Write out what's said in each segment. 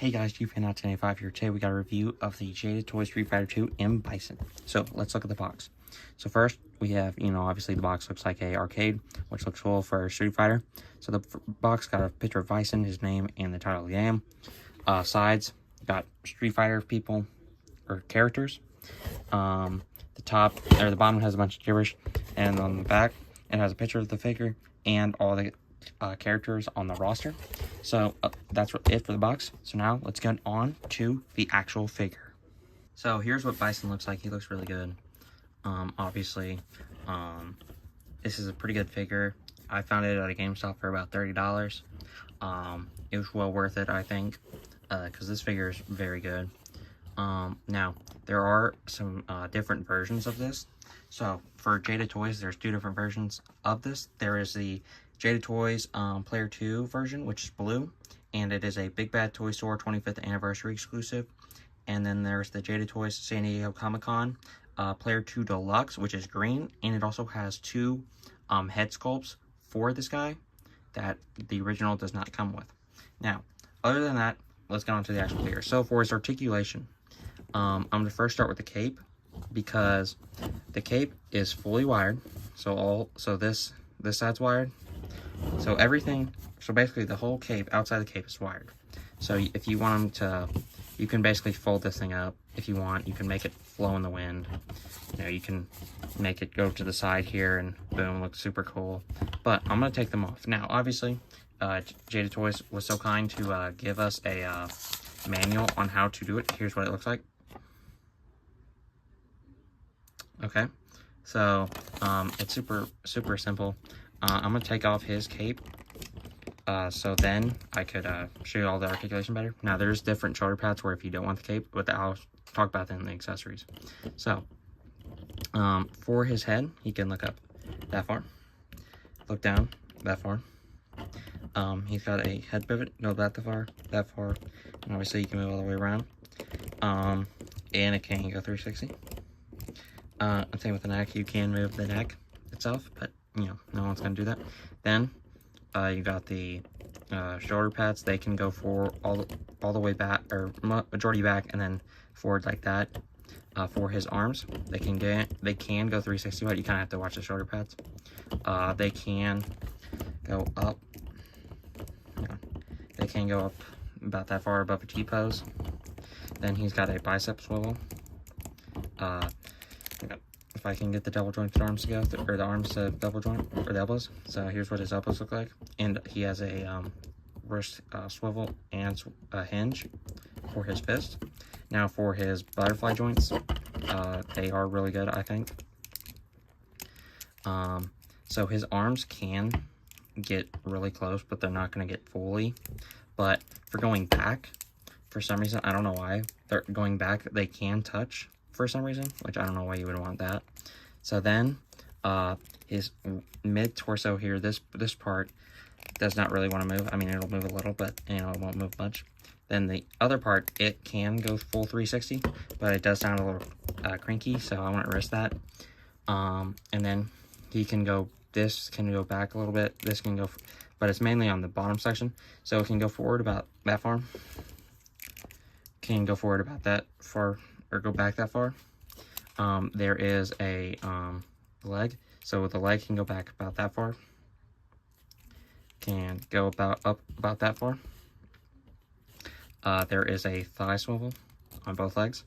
Hey guys, GFan1985 here. Today we got a review of the Jada Toy Street Fighter 2 in Bison. So let's look at the box. So first we have, obviously the box looks like a arcade, which looks cool for Street Fighter. So the box got a picture of Bison, his name, and the title of the game. Sides got Street Fighter people or characters. The bottom has a bunch of gibberish, and on the back it has a picture of the figure and all the characters on the roster. So that's it for the box. So now let's get on to the actual figure. So here's what Bison looks like. He looks really good. Obviously, this is a pretty good figure. I found it at a GameStop for about $30. It was well worth it, I think, because this figure is very good. Now, there are some different versions of this. So for Jada Toys, there's two different versions of this. There is the Jada Toys Player 2 version, which is blue, and it is a Big Bad Toy Store 25th Anniversary exclusive. And then there's the Jada Toys San Diego Comic-Con Player 2 Deluxe, which is green, and it also has two head sculpts for this guy that the original does not come with. Now, other than that, let's get on to the actual figure. So for his articulation, I'm going to first start with the cape, because the cape is fully wired. So this side's wired. So basically the whole cape, outside the cape, is wired. So if you want them to, you can basically fold this thing up. If you want, you can make it flow in the wind. You can make it go to the side here and boom, looks super cool. But I'm going to take them off. Now, obviously, Jada Toys was so kind to give us a manual on how to do it. Here's what it looks like. Okay, so it's super simple. I'm gonna take off his cape, so then I could show you all the articulation better. Now there's different shoulder pads where if you don't want the cape, but I'll talk about that in the accessories. So for his head, he can look up that far, look down that far. He's got a head pivot, go that far, and obviously you can move all the way around. And it can go 360. Same with the neck, you can move the neck itself, but no one's gonna do that. Then you got the shoulder pads. They can go for all the way back, or majority back, and then forward like that. For his arms, they can go 360, but you kind of have to watch the shoulder pads. They can go up. They can go up about that far above a T-pose. Then he's got a bicep swivel. If I can get the double jointed arms to go, or the arms to double joint, or the elbows. So here's what his elbows look like. And he has a wrist swivel and a hinge for his fist. Now for his butterfly joints, they are really good, I think. So his arms can get really close, but they're not going to get fully. But for going back, for some reason, I don't know why, they're going back, they can touch for some reason, which I don't know why you would want that. So then his mid torso here, this part does not really want to move. I mean, it'll move a little, but it won't move much. Then the other part, it can go full 360, but it does sound a little cranky, so I won't risk that. And then he can go, this can go back a little bit, this can go, but it's mainly on the bottom section, so it can go forward about that far, can go forward about that far, or go back that far. There is a leg, so the leg can go back about that far, can go up about that far. There is a thigh swivel on both legs,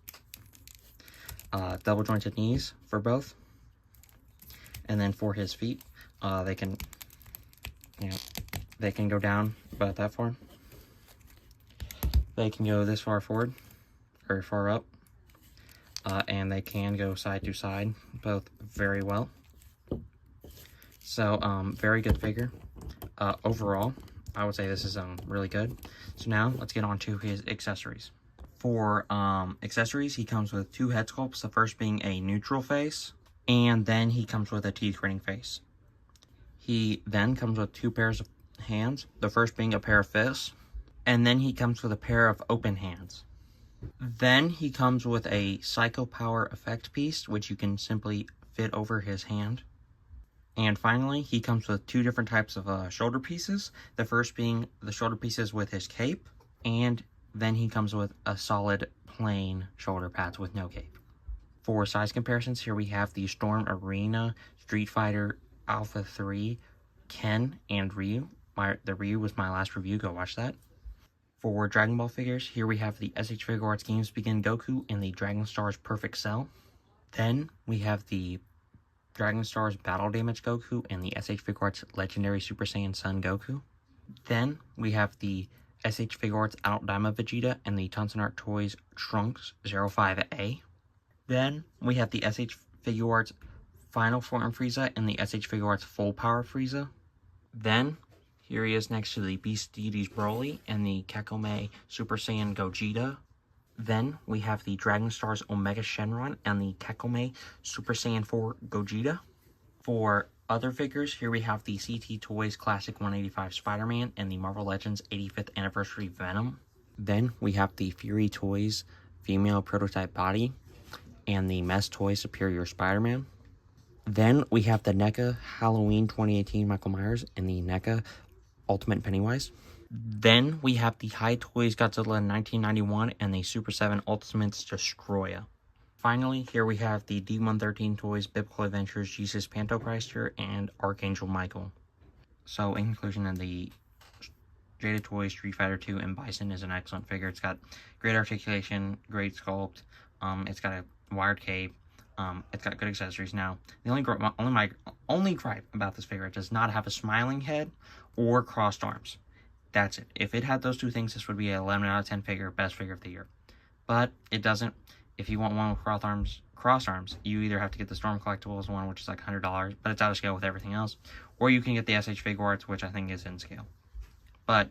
double jointed knees for both, and then for his feet, they can go down about that far. They can go this far forward or far up. And they can go side to side, both very well. So, very good figure. Overall, I would say this is really good. So now, let's get on to his accessories. For accessories, he comes with two head sculpts, the first being a neutral face, and then he comes with a teeth gritting face. He then comes with two pairs of hands, the first being a pair of fists, and then he comes with a pair of open hands. Then he comes with a Psycho Power effect piece, which you can simply fit over his hand. And finally, he comes with two different types of shoulder pieces. The first being the shoulder pieces with his cape, and Then he comes with a solid plain shoulder pads with no cape. For size comparisons, here we have the Storm Arena Street Fighter Alpha 3 Ken and Ryu. The Ryu was my last review, go watch that. For Dragon Ball figures, here we have the SH Figure Arts Games Begin Goku and the Dragon Stars Perfect Cell. Then we have the Dragon Stars Battle Damage Goku and the SH Figure Arts Legendary Super Saiyan Sun Goku. Then we have the SH Figure Arts Adult Daima Vegeta and the Tonson Art Toys Trunks 05A. Then we have the SH Figure Arts Final Form Frieza and the SH Figure Arts Full Power Frieza. Then here he is next to the Beast Deities Broly and the Kakome Super Saiyan Gogeta. Then we have the Dragon Stars Omega Shenron and the Kakome Super Saiyan 4 Gogeta. For other figures, here we have the CT Toys Classic 185 Spider-Man and the Marvel Legends 85th Anniversary Venom. Then we have the Fury Toys Female Prototype Body and the Mess Toys Superior Spider-Man. Then we have the NECA Halloween 2018 Michael Myers and the NECA Ultimate Pennywise. Then we have the High Toys Godzilla 1991 and the Super 7 Ultimates Destroyer. Finally, here we have the D113 Toys Biblical Adventures Jesus Pantochrist and Archangel Michael. So in conclusion, the Jada Toys Street Fighter 2 and Bison is an excellent figure. It's got great articulation, great sculpt. It's got a wired cape. It's got good accessories. Now, the my only gripe about this figure, it does not have a smiling head or crossed arms. That's it. If it had those two things, this would be an 11 out of 10 figure, best figure of the year. But it doesn't. If you want one with cross arms, you either have to get the Storm Collectibles one, which is like $100, but it's out of scale with everything else, or you can get the SH Figure Arts, which I think is in scale. But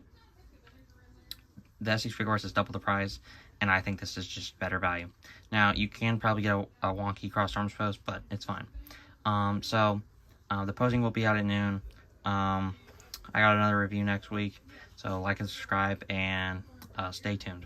the SH Figure Arts is double the price, and I think this is just better value. Now, you can probably get a wonky cross arms pose, but it's fine. The posing will be out at noon. I got another review next week, so like and subscribe, and stay tuned.